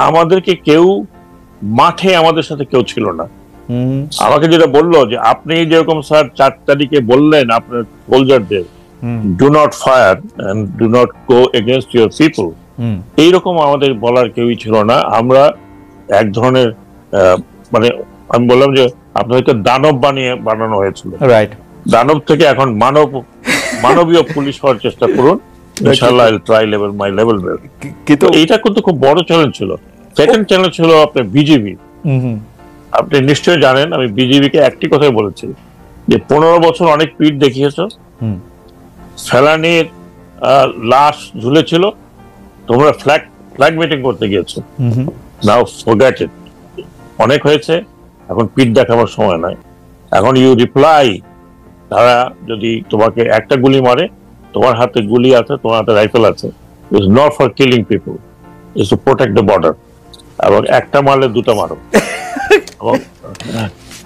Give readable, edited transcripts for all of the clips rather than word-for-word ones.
আমাদেরকে কেউ মাঠে আমাদের সাথে কেউ ছিল না। আমাকে যেটা বললো যে আপনি যেরকম স্যার 4 তারিখে বললেন আপনার সোলজারদের do not fire and do not go against your people, এইরকম আমাদের বলার কেউই ছিল না। আমরা এক ধরনের মানে আমি বললাম যে আপনাদেরকে দানব বানানো হয়েছিল, দানব থেকে এখন মানবীয় পুলিশ হওয়ার চেষ্টা করুন, ইনশাআল্লাহ I will try my level best. কিন্তু এইটা কিন্তু খুব বড় চ্যালেঞ্জ ছিল। সেকেন্ড চ্যালেঞ্জ ছিল আপনার বিজেপি। আপনি নিশ্চয়ই জানেন আমি বিজেপিকে একটি কথাই বলেছি যে 15 বছর অনেক পিঠ দেখিয়েছো, ফেলানির লাশ ঝুলেছিল, তোমরা ফ্ল্যাগ মিটিং করতে গিয়েছো, নাও ফরগেট ইট, অনেক হয়েছে, এখন পিঠ দেখাবার সময় নাই। এখন ইউ রিপ্লাই, তারা যদি তোমাকে একটা গুলি মারে, তোমার হাতে গুলি আছে, তোমার হাতে রাইফেল আছে, it's not for killing people, it's to protect the border. এবং একটা মারলে দুটো মারো।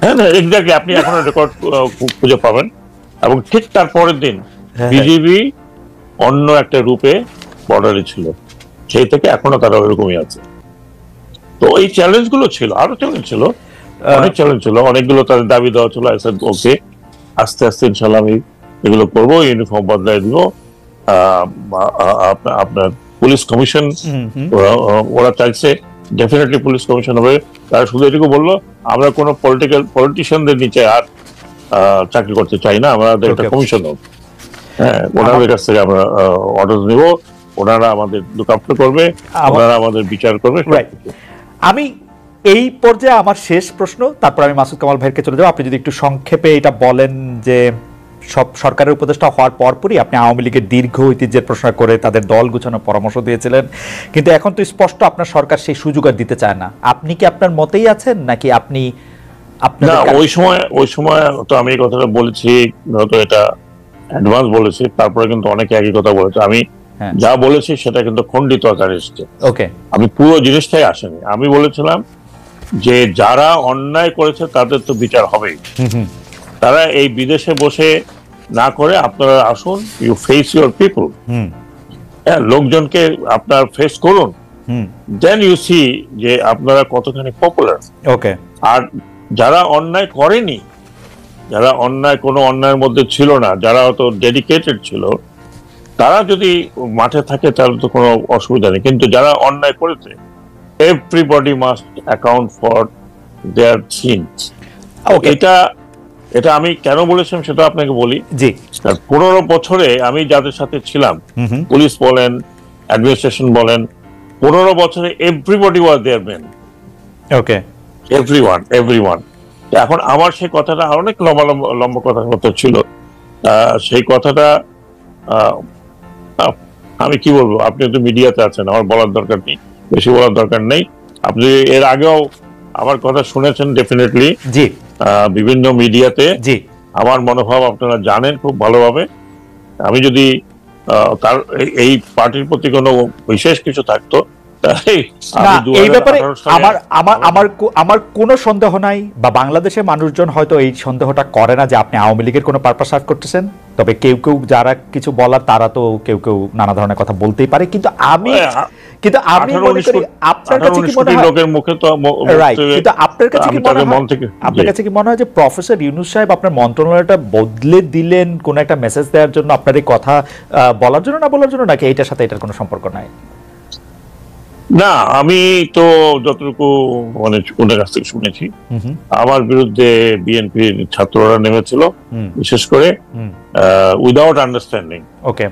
হ্যাঁ না, এক্স্যাক্টলি, আপনি এখন রেকর্ড খুঁজে পাবেন। এবং ঠিক তার পরের দিন বিজেপি অন্য একটা রূপে বর্ডারে ছিল, সেই থেকে এখনো তারা ওইরকমই আছে। তো এই চ্যালেঞ্জ গুলো ছিল, আরো চ্যালেঞ্জ ছিল, অনেক চ্যালেঞ্জ ছিল, অনেকগুলো তাদের দাবি দেওয়া ছিল। ওকে, আস্তে আস্তে ইনশাল্লাহ আমি এগুলো করবো, ইউনিফর্ম বদলাই দিব। আপনার পুলিশ কমিশন ওরা চাইছে ডেফিনেটলি পুলিশ কমিশন হবে। তারা শুধু এটুকু বললো আমরা কোনো পলিটিশিয়ানদের নিচে আর চাকরি করতে চাই না, আমাদের একটা কমিশন হোক। হ্যাঁ, ওনাদের কাছ থেকে আমরা অর্ডার নিব, ওনারা আমাদের লুক আফটার করবে, ওনারা আমাদের বিচার করবে। আমি এই পর্যায়ে আমার শেষ প্রশ্ন, তারপর আমি মাসুদ কামাল ভাইকে চলে যাবো। আপনি যদি একটু সংক্ষেপে এটা বলেন যে সব সরকারের উপদেষ্টা হওয়ার পরপরই আপনি আওয়ামী লীগের দীর্ঘ ঐতিহ্যের প্রশ্ন করে তাদের দল গুছানোর পরামর্শ দিয়েছিলেন, কিন্তু এখন তো স্পষ্ট আপনার সরকার সেই সুযোগ আর দিতে চায় না। আপনি কি আপনার মতেই আছেন নাকি আপনি ওই সময় তো আমি এই কথাটা বলেছি, হয়তো এটা অ্যাডভান্স বলেছি, তারপরে কিন্তু অনেকে একই কথা বলেছে। আমি যা বলেছি সেটা কিন্তু খণ্ডিত আকারে এসেছে। ওকে, আমি পুরো জিনিসটাই আসেনি। আমি বলেছিলাম যে যারা অন্যায় করেছে তাদের তো বিচার হবেই, তারা এই বিদেশে বসে না করে আপনারা আসুন, ইউ ফেস ইউর পিপল, লোকজনকে আপনার ফেস করুন, দেন ইউ সি যে আপনারা কতখানি পপুলার। ওকে, আর যারা অন্যায় করেনি, যারা কোনো অন্যায়ের মধ্যে ছিল না, যারা অত ডেডিকেটেড ছিল, তারা যদি মাঠে থাকে তাহলে তো কোনো অসুবিধা নেই। কিন্তু যারা অন্যায় করেছে, everybody must account for their sins. এটা আমি কেন বলেছিলাম সেটা আপনাকে বলি। জি, 15 বছরে আমি যাদের সাথে ছিলাম, পুলিশ বলেন, অ্যাডমিনিস্ট্রেশন বলেন, 15 বছরে everybody was their man. Okay, everyone. এখন আমার সেই কথাটা অনেক লম্বা কথার মতো ছিল, সেই কথাটা আমি কি বলবো, আপনি তো মিডিয়াতে আছেন, আমার বলার দরকার নেই, বেশি বলার দরকার নেই। আপনি এর আগেও আমার কথা শুনেছেন ডেফিনেটলি, জি, বিভিন্ন মিডিয়াতে। জি, আমার মনোভাব আপনারা জানেন খুব ভালোভাবে। আমি যদি তার এই পার্টির প্রতি কোনো বিশেষ কিছু থাকতো, এই ব্যাপারে আমার কোনো সন্দেহ নাই, বা বাংলাদেশের মানুষজন হয়তো এই সন্দেহটা করে না যে আপনি আওয়ামী লীগের কোনো পারপাস সার্ভ করতেছেন। তবে কেউ যারা কিছু বলার, তারা তো কেউ নানা ধরনের কথা বলতেই পারে। কিন্তু আমি মনে করি আপনার কাছে কি মনে হয়, লোকের মুখে তো রাইট, কিন্তু আপনার কাছে কি মনে হয় যে প্রফেসর ইউনূস সাহেব আপনার মন্ত্রণালয়টা বদলে দিলেন কোন একটা মেসেজ দেওয়ার জন্য, আপনার এই কথা বলার জন্য, না বলার জন্য, নাকি এইটার সাথে এটার কোনো সম্পর্ক নাই? না, আমি তো যতটুকু মানে ওনার কাছ থেকে শুনেছি, আমার বিরুদ্ধে বিএনপির ছাত্ররা নেমেছিল, বিশেষ করে উইদাউট আন্ডারস্ট্যান্ডিং। ওকে,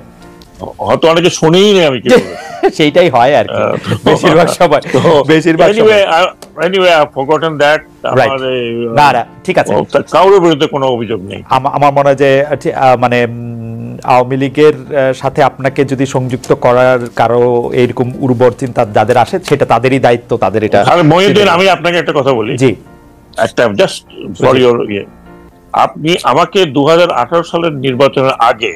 হয়তো অনেকে শুনেই নেই আমি কি বলবো, সেইটাই হয় আর কি বেশিরভাগ সময়। Anyway I forgotten that. না, ঠিক আছে, কারোর বিরুদ্ধে কোনো অভিযোগ নেই। আমার মনে হয় যে মানে আওয়ামী লীগের সাথে আপনাকে যদি সংযুক্ত করার কারো এরকম উর্বর চিন্তা যাদের আসে, সেটা তাদেরই দায়িত্ব, তাদের এটা। মহিউদ্দিন, আমি আপনাকে একটা কথা বলি, জি, একটা জাস্ট ফর ইওর আপনি আমাকে 2018 সালের নির্বাচনের আগে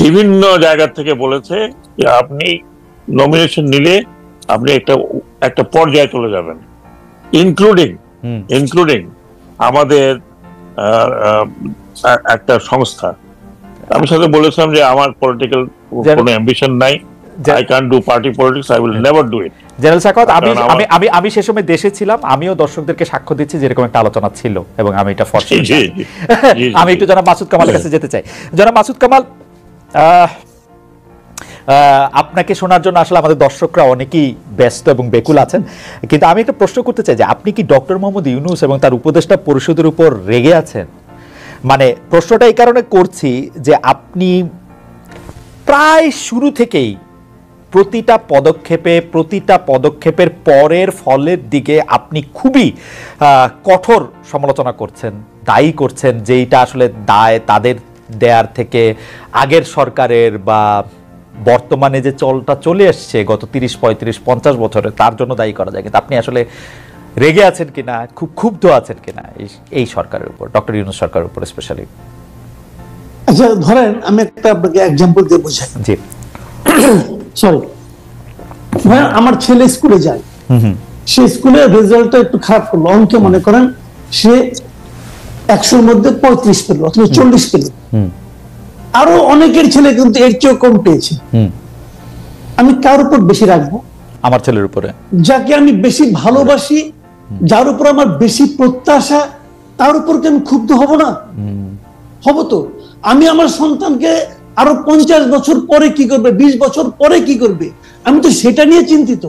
বিভিন্ন জায়গা থেকে বলেছে যে আপনি নমিনেশন নিলে আপনি একটা পর্যায়ে চলে যাবেন, ইনক্লুডিং আমাদের একটা সংস্থা। আমি সাথে বলেছিলাম যে আমার পলিটিক্যাল কোনো অ্যাম্বিশন নাই, I can do party politics, I will never do it. General Sakhawat, আমি সে সময় দেশে ছিলাম, আমিও দর্শকদেরকে সাক্ষ্য দিচ্ছি যে এরকম একটা আলোচনা ছিল এবং আমি এটা ফরসি। আমি একটু জনাব মাসুদ কামালের কাছে যেতে চাই। জনাব মাসুদ কামাল, আপনাকে শোনার জন্য আসলে আমাদের দর্শকরা অনেকেই ব্যস্ত এবং বেকুল আছেন, কিন্তু আমি একটা প্রশ্ন করতে চাই যে আপনি কি ডক্টর মোহাম্মদ ইউনূস এবং তার উপদেষ্টা পরিষদের উপর রেগে আছেন? মানে প্রশ্নটা এই কারণে করছি যে আপনি প্রায় শুরু থেকেই প্রতিটা পদক্ষেপের পরের ফলের দিকে আপনি খুবই কঠোর সমালোচনা করছেন, দায়ী করছেন, যেইটা আসলে দায় তাদের দেয়ার থেকে আগের সরকারের বা বর্তমানে যে চলটা চলে এসছে গত 30-35-50 বছরে তার জন্য দায়ী করা যায়। কিন্তু আপনি আসলে রেগে আছেন কিনা, খুব ক্ষুব্ধ আছেন কিনা এই সরকারের উপর, ডক্টর ইউনূস সরকারের উপর স্পেশালি? আচ্ছা, ধরেন আমি একটা আপনাকে এক্সাম্পল দিয়ে বোঝাই। জি, সরি, আমার ছেলে স্কুলে যায়, সে স্কুলের রেজাল্টটা একটু খারাপ করলো, অঙ্কে মনে করেন সে 100-র মধ্যে 35 পেল অথবা 40 পেল। আরো অনেকের ছেলে কিন্তু এর চেয়েও কম পেয়েছে। আমি কার উপর বেশি রাখবো? আমার ছেলের উপরে, যাকে আমি বেশি ভালোবাসি, যার উপর আমার বেশি প্রত্যাশা, তার উপর কি আমি ক্ষুব্ধ হব না? হব তো। আমি আমার সন্তানকে আরো 50 বছর পরে কি করবে, 20 বছর পরে কি করবে, আমি তো সেটা নিয়ে চিন্তিত।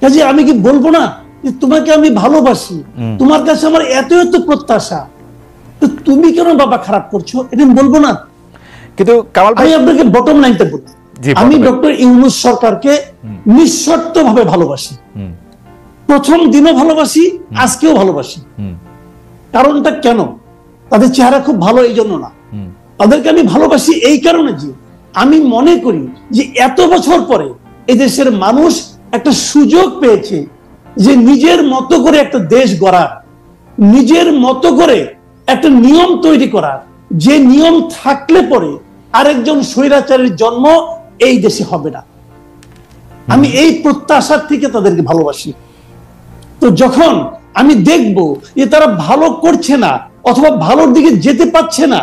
কাজে আমি কি বলবো না যে তোমাকে আমি ভালোবাসি, তোমার কাছে আমার এত এত প্রত্যাশা, তো তুমি কেন বাবা খারাপ করছো, এটা আমি বলবো না? কিন্তু আমি আপনাকে বটম লাইনটা বলি, আমি ডক্টর ইউনূস সরকারকে নিঃশর্ত ভাবে ভালোবাসি। প্রথম দিনও ভালোবাসি, আজকেও ভালোবাসি। কারণটা কেন? তাদের চেহারা খুব ভালো এই জন্য না, তাদেরকে আমি ভালোবাসি এই কারণে যে আমি মনে করি যে এত বছর পরে এদেশের মানুষ একটা সুযোগ পেয়েছে যে নিজের মতো করে একটা দেশ গড়ার, নিজের মতো করে একটা নিয়ম তৈরি করার, যে নিয়ম থাকলে পরে আরেকজন স্বৈরাচারীর জন্ম এই দেশে হবে না। আমি এই প্রত্যাশার থেকে তাদেরকে ভালোবাসি। তো যখন আমি দেখব যে তারা ভালো করছে না অথবা ভালোর দিকে যেতে পারছে না,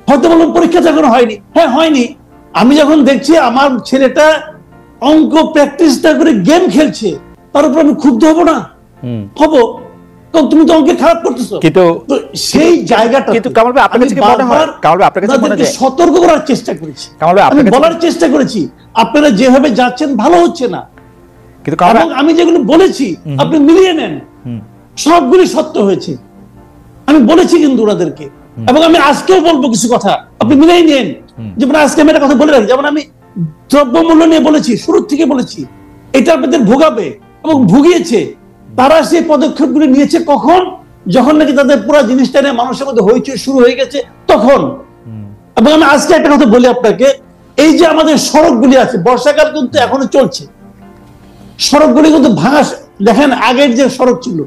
হয়তো বললাম পরীক্ষা যখন হয়নি, হ্যাঁ হয়নি, আমি যখন দেখছি আমার ছেলেটা অঙ্ক প্র্যাকটিসটা করে গেম খেলছে, তার উপর আমি ক্ষুব্ধ হব না? হব। তুমি তো অঙ্কে খারাপ করতেছো, কিন্তু সেই জায়গাটা কিন্তু কামাল ভাই আপনার কাছে কি মনে হয়, কামাল ভাই আপনার কাছে মনে হয় সতর্ক করার চেষ্টা করেছি, কামাল ভাই আমি বলার চেষ্টা করেছি আপনারা যেভাবে যাচ্ছেন ভালো হচ্ছে না, কিন্তু আমি যেগুলো বলেছি আপনি মিলিয়ে নেন, সবগুলি সত্য হয়েছে। আমি বলেছি কিন্তু ওনাদেরকে, এবং আমি আজকেও বলবো কিছু কথা, আপনি মিলিয়ে নেন। যেমন আজকে আমি একটা কথা বলে রাখি, যেমন আমি দ্রব্যমূল্য নিয়ে বলেছি, শুরুর থেকে বলেছি এটা আপনাদের ভোগাবে এবং ভুগিয়েছে। তারা সেই পদক্ষেপগুলি নিয়েছে কখন? যখন নাকি তাদের পুরো জিনিসটা নিয়ে মানুষের মধ্যে হইচই শুরু হয়ে গেছে তখন। এবং আমি আজকে একটা কথা বলি আপনাকে, এই যে আমাদের সড়কগুলি আছে, বর্ষাকাল কিন্তু এখনো চলছে, সড়কগুলি কিন্তু ভাঙা। দেখেন আগের যে সড়ক ছিল,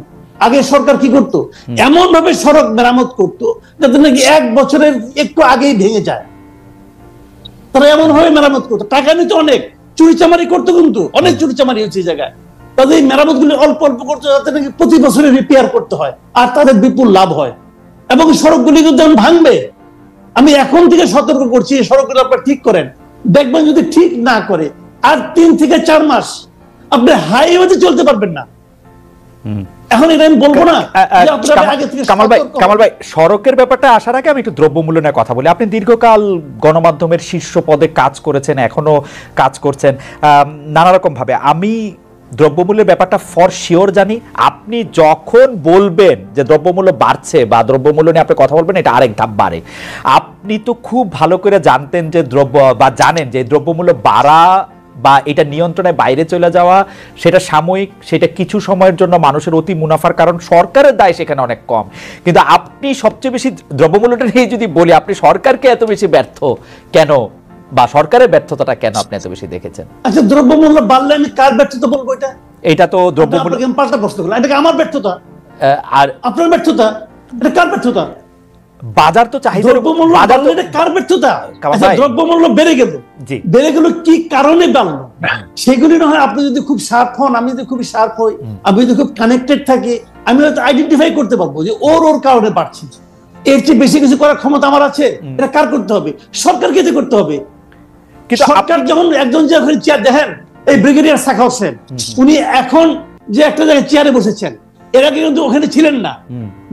আগে সরকার কি করতো, এমন ভাবে সড়ক মেরামত করতো যাতে নাকি 1 বছরের একটু আগেই ভেঙে যায়। তারা এমন ভাবে মেরামত করতো, টাকা নিতে অনেক, চুরিচামারি করতো, কিন্তু অনেক চুরিচামারি হচ্ছে এই জায়গায়। তাদের মেরামত গুলি অল্প অল্প করতে, যাতে নাকি প্রতি বছরে রিপেয়ার করতে হয় আর তাদের বিপুল লাভ হয়। এবং সড়কগুলি কিন্তু ভাঙবে। আমি এখন থেকে সতর্ক করছি, এই সড়কগুলো আপনারা ঠিক করেন। দেখবেন যদি ঠিক না করে আর 3 থেকে 4 মাস আপনি হাইওয়েতে চলতে পারবেন না। এখন এটা আমি বলবো না। কামাল ভাই, সড়কের ব্যাপারটা আসার আগে আমি একটু দ্রব্যমূল্য নিয়ে কথা বলি। আপনি দীর্ঘকাল গণমাধ্যমের শীর্ষ পদে কাজ করেছেন, এখনো কাজ করছেন নানা রকম ভাবে। আমি দ্রব্যমূল্যের ব্যাপারটা ফর শিওর জানি। আপনি যখন বলবেন যে দ্রব্যমূল্য বাড়ছে বা দ্রব্যমূল্য নিয়ে আপনি কথা বলবেন, এটা আরেক ধাপ বাড়ে। আপনি তো খুব ভালো করে জানতেন যে জানেন যে দ্রব্যমূল্য বাড়া বা এটা নিয়ন্ত্রণের বাইরে চলে যাওয়া সেটা সাময়িক, সেটা কিছু সময়ের জন্য মানুষের অতি মুনাফার কারণ, সরকারের দায় সেখানে অনেক কম। কিন্তু আপনি সবচেয়ে বেশি দ্রব্যমূল্যটা নিয়ে যদি বলি, আপনি সরকারকে এত বেশি ব্যর্থ কেন বা সরকারের ব্যর্থতাটা কেন আপনি এত বেশি দেখেছেন? আচ্ছা, দ্রব্যমূল্য বাড়লে আমি কার ব্যর্থতা বলবো? এটা তো দ্রব্যমূল্য পাল্টা প্রশ্ন করলাম, এটা আমার ব্যর্থতা আর আপনার ব্যর্থতা? এটা কার ব্যর্থতা? বাজার তো চাহিদা, বাজার তো এটা কার ব্যর্থতা? দ্রব্যমূল্য বেড়ে গেল, বেড়ে গেল কি কারণে বাড়লো সেগুলি না হয় আপনি যদি খুব শার্প হন, আমি যদি খুব শার্প হই, আমি যদি খুব কানেক্টেড থাকি, আমি হয়তো আইডেন্টিফাই করতে পারবো যে ওর কারণে বাড়ছে। এর চেয়ে বেশি কিছু করার ক্ষমতা আমার আছে? এটা কার করতে হবে? সরকারকে করতে হবে। সরকার যেমন একজন যে চেয়ার দেখেন, এই ব্রিগেডিয়ার সাখাওয়াত সাহেব, উনি এখন যে একটা জায়গায় চেয়ারে বসেছেন, এর আগে কিন্তু ওখানে ছিলেন না।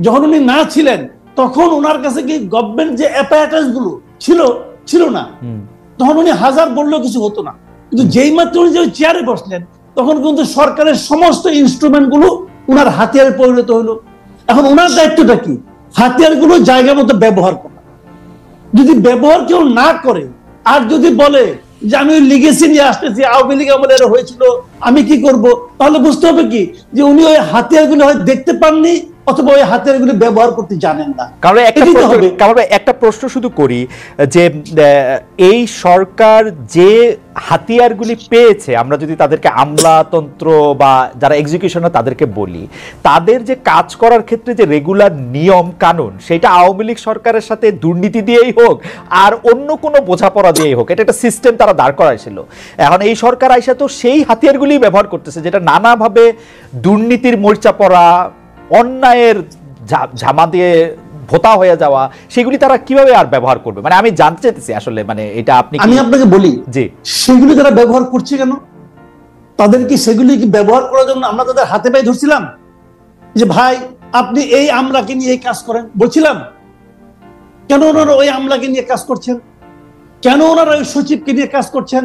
যখন উনি না ছিলেন তখন ওনার কাছে কি গভর্নমেন্ট যে অ্যাপারেটাস গুলো ছিল না, তখন উনি হাজার বললেও কিছু হতো না। কিন্তু যেই মাত্র উনি যে চেয়ারে বসলেন তখন কিন্তু সরকারের সমস্ত ইনস্ট্রুমেন্ট গুলো উনার হাতিয়ারে পরিণত হলো। এখন ওনার দায়িত্বটা কি? হাতিয়ার গুলো জায়গা মতো ব্যবহার করা। যদি ব্যবহার কেউ না করে আর যদি বলে যে আমি ওই লিগেসি নিয়ে আসতেছি, আওয়ামী লীগ আমলে এরা হয়েছিল, আমি কি করব, তাহলে বুঝতে হবে কি যে উনি ওই হাতিয়ার গুলো হয়তো দেখতে পাননি অথবা ওই হাতিয়ার গুলো ব্যবহার করতে জানেন না। কারণ একটা প্রশ্ন শুধু করি যে এই সরকার যে হাতিয়ারগুলি পেয়েছে, আমরা যদি তাদেরকে আমলাতন্ত্র বা যারা এক্সিকিউশনার তাদেরকে বলি, তাদের যে কাজ করার ক্ষেত্রে যে রেগুলার নিয়ম কানুন, সেটা আওয়ামী লীগ সরকারের সাথে দুর্নীতি দিয়েই হোক আর অন্য কোনো বোঝাপড়া দিয়েই হোক, এটা একটা সিস্টেম তারা দাঁড় করাইছিল। এখন এই সরকার আইসা তো সেই হাতিয়ারগুলি ব্যবহার করতেছে, যেটা নানাভাবে দুর্নীতির মরিচা পড়া, অন্যায়ের ঝামা দিয়ে ভোতা হয়ে যাওয়া, সেগুলি তারা কিভাবে আর ব্যবহার করবে? মানে আমি জানতে চাইতেছি আসলে, মানে এটা আমি আপনাকে বলি যে সেগুলি তারা ব্যবহার করছে কেন? তাদের কি সেগুলি কি ব্যবহার করার জন্য আমরা তাদের হাতে পায়ে ধরছিলাম যে ভাই আপনি এই আমলাকে নিয়ে এই কাজ করেন বলছিলাম? কেন ওনারা ওই আমলাকে নিয়ে কাজ করছেন? কেন ওনারা ওই সচিবকে নিয়ে কাজ করছেন?